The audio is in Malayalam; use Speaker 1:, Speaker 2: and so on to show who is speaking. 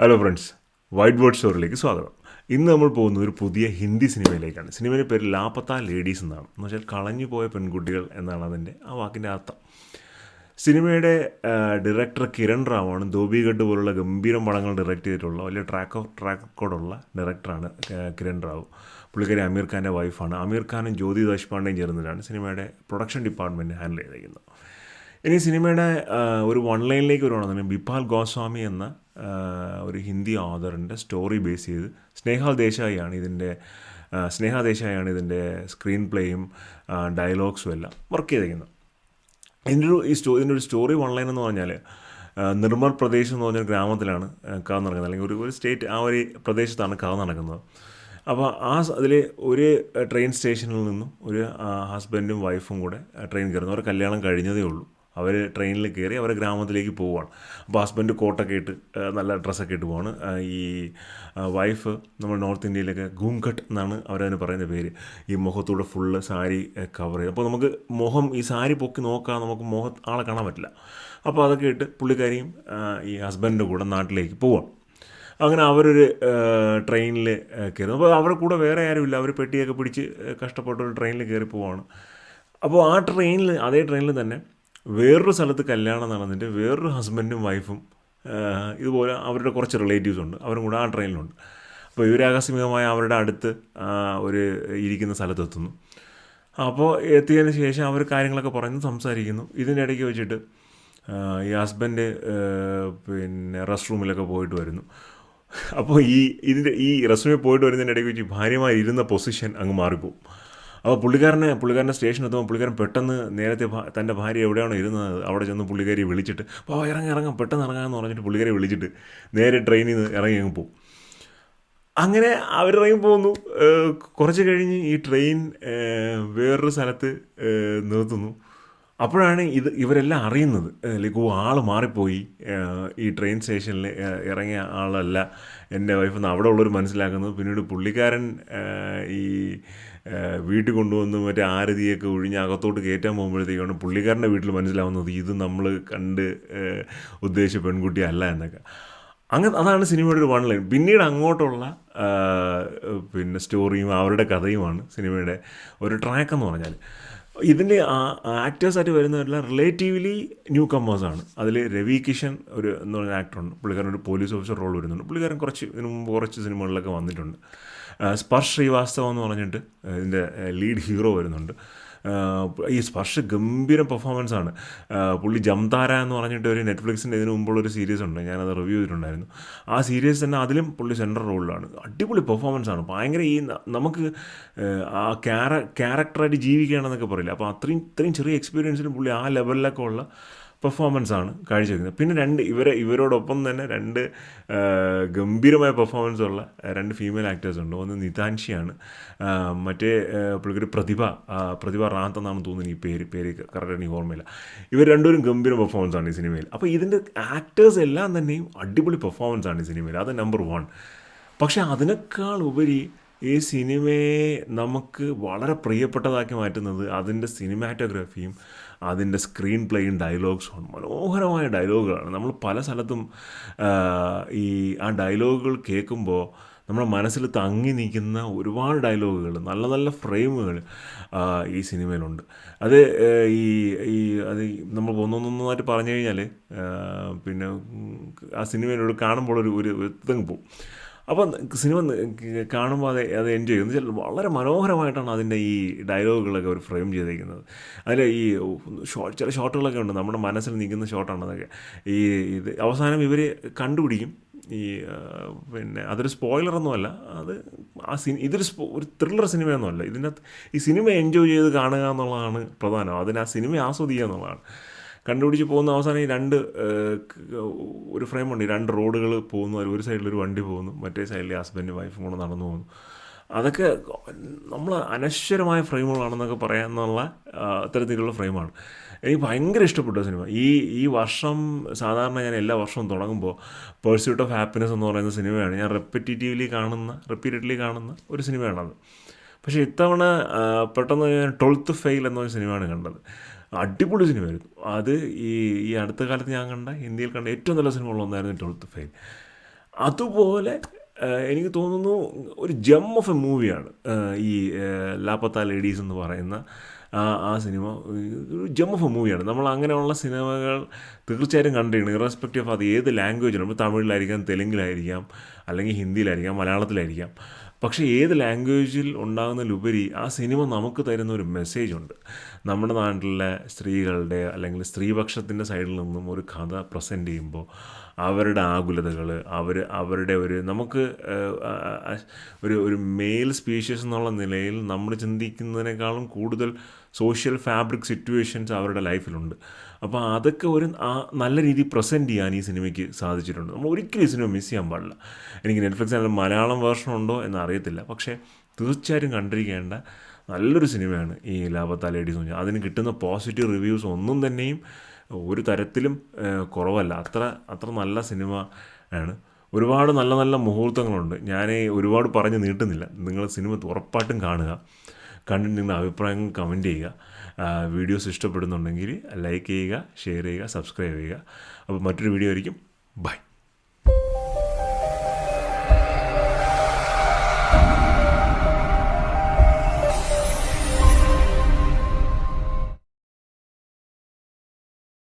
Speaker 1: ഹലോ ഫ്രണ്ട്സ്, വൈറ്റ് ബോർഡ് സ്റ്റോറിയിലേക്ക് സ്വാഗതം. ഇന്ന് നമ്മൾ പോകുന്നത് ഒരു പുതിയ ഹിന്ദി സിനിമയിലേക്കാണ്. സിനിമയുടെ പേര് ലാപത്ത ലേഡീസ് എന്നാണ്. എന്ന് വെച്ചാൽ കളഞ്ഞു പോയ പെൺകുട്ടികൾ എന്നാണ് അതിൻ്റെ ആ വാക്കിൻ്റെ അർത്ഥം. സിനിമയുടെ ഡയറക്ടർ കിരൺ റാവാണ്. ധോബിഗഡ് പോലുള്ള ഗംഭീരം പടങ്ങൾ ഡയറക്റ്റ് ചെയ്തിട്ടുള്ള വലിയ ട്രാക്ക് റെക്കോർഡുള്ള ഡയറക്ടറാണ് കിരൺ റാവു. പുള്ളിക്കാരി അമീർ ഖാൻ്റെ വൈഫാണ്. അമീർ ഖാനും ജ്യോതി ദേശ്പാണ്ഡെയും ചേർന്നിട്ടാണ് സിനിമയുടെ പ്രൊഡക്ഷൻ ഡിപ്പാർട്ട്മെൻറ്റ് ഹാൻഡിൽ ചെയ്തിരിക്കുന്നത്. ഇനി സിനിമയുടെ ഒരു വൺ ലൈനിലേക്ക് വരുവാണെന്നുണ്ടെങ്കിൽ ബിപാൽ ഗോസ്വാമി എന്ന ഒരു ഹിന്ദി ഓതറിൻ്റെ സ്റ്റോറി ബേസ് ചെയ്ത് സ്നേഹ ദേശായിയാണ് ഇതിൻ്റെ സ്ക്രീൻ പ്ലേയും ഡയലോഗ്സും എല്ലാം വർക്ക് ചെയ്തിരിക്കുന്നത്. ഇതിൻ്റെ ഒരു സ്റ്റോറി വൺ ലൈൻ എന്ന് പറഞ്ഞാൽ നിർമ്മൽ പ്രദേശ് എന്ന് പറഞ്ഞൊരു ഗ്രാമത്തിലാണ് കഥ നടക്കുന്നത്, അല്ലെങ്കിൽ ഒരു സ്റ്റേറ്റ് ആ ഒരു പ്രദേശത്താണ് കഥ നടക്കുന്നത്. അപ്പോൾ അതിൽ ഒരു ട്രെയിൻ സ്റ്റേഷനിൽ നിന്നും ഒരു ഹസ്ബൻഡും വൈഫും കൂടെ ട്രെയിൻ കയറുന്നു. അവരുടെ കല്യാണം കഴിഞ്ഞതേ ഉള്ളൂ. അവർ ട്രെയിനിൽ കയറി അവരുടെ ഗ്രാമത്തിലേക്ക് പോവുകയാണ്. അപ്പോൾ ഹസ്ബൻഡ് കോട്ടൊക്കെ ഇട്ട് നല്ല ഡ്രസ്സൊക്കെ ഇട്ട് പോവാണ്. ഈ വൈഫ് നമ്മൾ നോർത്ത് ഇന്ത്യയിലൊക്കെ ഗൂംഘട്ട് എന്നാണ് അവരതിന് പറയുന്ന പേര്. ഈ മുഖത്തൂടെ ഫുള്ള് സാരി കവർ ചെയ്ത്, അപ്പോൾ നമുക്ക് ഈ സാരി പൊക്കി നോക്കാൻ നമുക്ക് ആളെ കാണാൻ പറ്റില്ല. അപ്പോൾ അതൊക്കെ ഇട്ട് പുള്ളിക്കാരിയും ഈ ഹസ്ബൻഡിൻ്റെ കൂടെ നാട്ടിലേക്ക് പോവാം. അങ്ങനെ അവരൊരു ട്രെയിനിൽ കയറുന്നു. അപ്പോൾ അവരുടെ കൂടെ വേറെ ആരുമില്ല. അവർ പെട്ടിയൊക്കെ പിടിച്ച് കഷ്ടപ്പെട്ടൊരു ട്രെയിനിൽ കയറി പോവാണ്. അപ്പോൾ അതേ ട്രെയിനിൽ തന്നെ വേറൊരു സ്ഥലത്ത് കല്യാണം നടന്നിട്ട് വേറൊരു ഹസ്ബൻഡും വൈഫും ഇതുപോലെ അവരുടെ കുറച്ച് റിലേറ്റീവ്സ് ഉണ്ട്, അവരും കൂടെ ആ ട്രെയിനിലുണ്ട്. അപ്പോൾ ഇവർ ആകസ്മികമായി അവരുടെ അടുത്ത് ഒരു ഇരിക്കുന്ന സ്ഥലത്തെത്തുന്നു. അപ്പോൾ എത്തിയതിന് ശേഷം അവർ കാര്യങ്ങളൊക്കെ പറഞ്ഞ് സംസാരിക്കുന്നു. ഇതിൻ്റെ ഇടയ്ക്ക് വെച്ചിട്ട് ഈ ഹസ്ബൻഡ് റെസ്റ്റ് റൂമിലൊക്കെ പോയിട്ട് വരുന്നു. അപ്പോൾ ഈ റെസ്റ്റ് റൂമിൽ പോയിട്ട് വരുന്നതിൻ്റെ ഇടയ്ക്ക് വെച്ച് ഭാര്യമാർ ഇരുന്ന പൊസിഷൻ അങ്ങ് മാറിപ്പോവും. അപ്പോൾ പുള്ളിക്കാരൻ്റെ സ്റ്റേഷൻ എത്തുമ്പോൾ പുള്ളിക്കാരൻ പെട്ടെന്ന് നേരത്തെ തൻ്റെ ഭാര്യ എവിടെയാണോ ഇരുന്നത് അവിടെ ചെന്ന് പുള്ളിക്കാരി വിളിച്ചിട്ട് അപ്പോൾ ഇറങ്ങാം പെട്ടെന്ന് ഇറങ്ങാമെന്ന് പറഞ്ഞിട്ട് പുള്ളിക്കാരി വിളിച്ചിട്ട് നേരെ ട്രെയിനിൽ നിന്ന് ഇറങ്ങി അങ്ങ് പോകും. അങ്ങനെ അവരിറങ്ങി പോകുന്നു. കുറച്ച് കഴിഞ്ഞ് ഈ ട്രെയിൻ വേറൊരു സ്ഥലത്ത് നിർത്തുന്നു. അപ്പോഴാണ് ഇവരെല്ലാം അറിയുന്നത്, ലൈക്ക് ആൾ മാറിപ്പോയി, ഈ ട്രെയിൻ സ്റ്റേഷനിൽ ഇറങ്ങിയ ആളല്ല എൻ്റെ വൈഫെന്ന് അവിടെ ഉള്ളവർ മനസ്സിലാക്കുന്നത്. പിന്നീട് പുള്ളിക്കാരൻ ഈ വീട്ടിൽ കൊണ്ടുവന്ന് മറ്റേ ആരതിയൊക്കെ ഒഴിഞ്ഞ് അകത്തോട്ട് കയറ്റാൻ പോകുമ്പോഴത്തേക്കാണ് പുള്ളിക്കാരൻ്റെ വീട്ടിൽ മനസ്സിലാവുന്നത് ഇത് നമ്മൾ കണ്ട് ഉദ്ദേശിച്ച പെൺകുട്ടി അല്ല എന്നൊക്കെ. അതാണ് സിനിമയുടെ ഒരു വൺ ലൈൻ. പിന്നീട് അങ്ങോട്ടുള്ള സ്റ്റോറിയും അവരുടെ കഥയുമാണ് സിനിമയുടെ ഒരു ട്രാക്ക് എന്ന് പറഞ്ഞാൽ. ഇതിൻ്റെ ആക്ടേഴ്സായിട്ട് വരുന്നവരെല്ലാം റിലേറ്റീവ്ലി ന്യൂ കമ്മേഴ്സാണ്. അതിൽ രവി കിഷൻ എന്ന് പറഞ്ഞ ആക്ടറുണ്ട്. പുള്ളിക്കാരൻ ഒരു പോലീസ് ഓഫീസർ റോൾ വരുന്നുണ്ട്. പുള്ളിക്കാരൻ ഇതിനു മുമ്പ് കുറച്ച് സിനിമകളിലൊക്കെ വന്നിട്ടുണ്ട്. സ്പർശ് ശ്രീവാസ്തവ എന്ന് പറഞ്ഞിട്ട് ഇതിൻ്റെ ലീഡ് ഹീറോ വരുന്നുണ്ട്. ഈ സ്പർശ് ഗംഭീരം പെർഫോമൻസാണ്. പുള്ളി ജംതാര എന്ന് പറഞ്ഞിട്ട് ഒരു നെറ്റ്ഫ്ലിക്സിൻ്റെ ഇതിന് മുമ്പുള്ളൊരു സീരീസ് ഉണ്ട്, ഞാനത് റിവ്യൂ ചെയ്തിട്ടുണ്ടായിരുന്നു. ആ സീരീസ് തന്നെ അതിലും പുള്ളി സെൻട്രൽ റോളിലാണ്. അടിപൊളി പെർഫോമൻസാണ്. ഭയങ്കര നമുക്ക് ആ ക്യാരക്ടറായിട്ട് ജീവിക്കുകയാണെന്നൊക്കെ പറയില്ല. അപ്പോൾ ഇത്രയും ചെറിയ എക്സ്പീരിയൻസിന് പുള്ളി ആ ലെവലിലൊക്കെ ഉള്ള പെർഫോമൻസാണ് കാഴ്ചവെക്കുന്നത്. പിന്നെ ഇവരോടൊപ്പം തന്നെ ഗംഭീരമായ പെർഫോമൻസ് ഉള്ള രണ്ട് ഫീമെയിൽ ആക്ടേഴ്സ് ഉണ്ട്. ഒന്ന് നിതാൻഷിയാണ്, മറ്റേ പുള്ളിക്കൊരു പ്രതിഭ റാന്ത് എന്നാണ് തോന്നുന്നു. ഈ പേര് കറക്റ്റ് എനിക്ക് ഓർമ്മയില്ല. ഇവർ രണ്ടുപേരും ഗംഭീര പെർഫോമൻസാണ് ഈ സിനിമയിൽ. അപ്പോൾ ഇതിൻ്റെ ആക്ടേഴ്സ് എല്ലാം തന്നെയും അടിപൊളി പെർഫോമൻസാണ് ഈ സിനിമയിൽ. അത് നമ്പർ 1. പക്ഷേ അതിനേക്കാൾ ഉപരി ഈ സിനിമയെ നമുക്ക് വളരെ പ്രിയപ്പെട്ടതാക്കി മാറ്റുന്നത് അതിൻ്റെ സിനിമാറ്റോഗ്രാഫിയും അതിൻ്റെ സ്ക്രീൻ പ്ലേയും ഡയലോഗ്സുമാണ്. മനോഹരമായ ഡയലോഗുകളാണ്. നമ്മൾ പല സ്ഥലത്തും ആ ഡയലോഗുകൾ കേൾക്കുമ്പോൾ നമ്മുടെ മനസ്സിൽ തങ്ങി നിൽക്കുന്ന ഒരുപാട് ഡയലോഗുകൾ, നല്ല നല്ല ഫ്രെയിമുകൾ ഈ സിനിമയിലുണ്ട്. അത് അത് നമ്മൾ ഒന്നൊന്നൊന്നായിട്ട് പറഞ്ഞു കഴിഞ്ഞാൽ പിന്നെ ആ സിനിമയിലൂടെ കാണുമ്പോൾ ഒരു ഇതങ്ങ് പോകും. അപ്പം സിനിമ കാണുമ്പോൾ അത് എൻജോയ് ചെയ്യും. എന്ന് വെച്ചാൽ വളരെ മനോഹരമായിട്ടാണ് അതിൻ്റെ ഈ ഡയലോഗുകളൊക്കെ അവർ ഫ്രെയിം ചെയ്തിരിക്കുന്നത്. അതിൽ ചില ഷോട്ടുകളൊക്കെ ഉണ്ട്, നമ്മുടെ മനസ്സിൽ നിൽക്കുന്ന ഷോട്ടാണ് അതൊക്കെ. ഇത് അവസാനം ഇവർ കണ്ടുപിടിക്കും. അതൊരു സ്പോയിലറൊന്നുമല്ല. ഇതൊരു ഒരു ത്രില്ലർ സിനിമയൊന്നുമല്ല. ഇതിനകത്ത് ഈ സിനിമ എൻജോയ് ചെയ്ത് കാണുക എന്നുള്ളതാണ് പ്രധാനം. ആ സിനിമ ആസ്വദിക്കുക എന്നുള്ളതാണ്. കണ്ടുപിടിച്ച് പോകുന്ന അവസാനം ഒരു ഫ്രെയിമുണ്ട്. 2 റോഡുകൾ പോകുന്നു. അതിൽ ഒരു സൈഡിലൊരു വണ്ടി പോകുന്നു, മറ്റേ സൈഡിൽ ഹസ്ബൻഡും വൈഫും കൂടെ നടന്നു പോകുന്നു. അതൊക്കെ നമ്മൾ അനശ്വരമായ ഫ്രെയിമുകളാണെന്നൊക്കെ പറയാമെന്നുള്ള അത്തരത്തിലുള്ള ഫ്രെയിമാണ്. എനിക്ക് ഭയങ്കര ഇഷ്ടപ്പെട്ടു സിനിമ. ഈ വർഷം സാധാരണ ഞാൻ എല്ലാ വർഷവും തുടങ്ങുമ്പോൾ പേഴ്സ്യൂട്ട് ഓഫ് ഹാപ്പിനെസ് എന്ന് പറയുന്ന സിനിമയാണ് ഞാൻ റിപ്പീറ്റഡ്ലി കാണുന്ന ഒരു സിനിമയാണത്. പക്ഷേ ഇത്തവണ പെട്ടെന്ന് ഞാൻ 12th ഫെയിൽ എന്നൊരു സിനിമയാണ് കണ്ടത്. അടിപൊളി സിനിമയായിരുന്നു അത്. ഈ അടുത്ത കാലത്ത് ഞാൻ ഹിന്ദിയിൽ കണ്ട ഏറ്റവും നല്ല സിനിമകളൊന്നായിരുന്നു 12th ഫെയിൽ. അതുപോലെ എനിക്ക് തോന്നുന്നു ഒരു ജം ഓഫ് എ മൂവിയാണ് ഈ ലാപ്പത്ത ലേഡീസ് എന്ന് പറയുന്ന ആ സിനിമ. ഒരു ജം ഓഫ് എ മൂവിയാണ്. നമ്മൾ അങ്ങനെയുള്ള സിനിമകൾ തീർച്ചയായിട്ടും കണ്ടിരിക്കണം, ഇറസ്പെക്റ്റീവ് ഓഫ് അത് ഏത് ലാംഗ്വേജിലും. ഇപ്പോൾ തമിഴിലായിരിക്കാം, തെലുങ്കിലായിരിക്കാം, അല്ലെങ്കിൽ ഹിന്ദിയിലായിരിക്കാം, മലയാളത്തിലായിരിക്കാം. പക്ഷേ ഏത് ലാംഗ്വേജിൽ ഉണ്ടാകുന്നതിലുപരി ആ സിനിമ നമുക്ക് തരുന്ന ഒരു മെസ്സേജുണ്ട്. നമ്മുടെ നാട്ടിലെ സ്ത്രീകളുടെ അല്ലെങ്കിൽ സ്ത്രീപക്ഷത്തിൻ്റെ സൈഡിൽ നിന്നും ഒരു കഥ പ്രസൻറ്റ് ചെയ്യുമ്പോൾ അവരുടെ ആകുലതകൾ, അവരുടെ ഒരു നമുക്ക് ഒരു മെയിൽ സ്പീഷ്യസ് എന്നുള്ള നിലയിൽ നമ്മൾ ചിന്തിക്കുന്നതിനേക്കാളും കൂടുതൽ സോഷ്യൽ ഫാബ്രിക് സിറ്റുവേഷൻസ് അവരുടെ ലൈഫിലുണ്ട്. അപ്പോൾ അതൊക്കെ നല്ല രീതിയിൽ പ്രസൻറ്റ് ചെയ്യാൻ ഈ സിനിമയ്ക്ക് സാധിച്ചിട്ടുണ്ട്. നമ്മൾ ഒരിക്കലും ഈ സിനിമ മിസ് ചെയ്യാൻ പാടില്ല. എനിക്ക് നെറ്റ്ഫ്ലിക്സിൽ മലയാളം വേർഷൻ ഉണ്ടോ എന്ന് അറിയത്തില്ല, പക്ഷേ തീർച്ചയായിട്ടും കണ്ടിരിക്കേണ്ട നല്ലൊരു സിനിമയാണ് ഈ ലാപ്പത്ത ലേഡീസ് എന്ന് പറഞ്ഞാൽ. അതിന് കിട്ടുന്ന പോസിറ്റീവ് റിവ്യൂസ് ഒന്നും തന്നെയും ഒരു തരത്തിലും കുറവല്ല. അത്ര നല്ല സിനിമ ആണ്. ഒരുപാട് നല്ല നല്ല മുഹൂർത്തങ്ങളുണ്ട്. ഞാൻ ഒരുപാട് പറഞ്ഞ് നീട്ടുന്നില്ല. നിങ്ങൾ സിനിമ ഉറപ്പായിട്ടും കാണുക. കണ്ടിട്ട് നിങ്ങളുടെ അഭിപ്രായങ്ങൾ കമൻറ്റ് ചെയ്യുക. വീഡിയോസ് ഇഷ്ടപ്പെടുന്നുണ്ടെങ്കിൽ ലൈക്ക് ചെയ്യുക, ഷെയർ ചെയ്യുക, സബ്സ്ക്രൈബ് ചെയ്യുക. അപ്പോൾ മറ്റൊരു വീഡിയോ ആയിരിക്കും. ബൈ.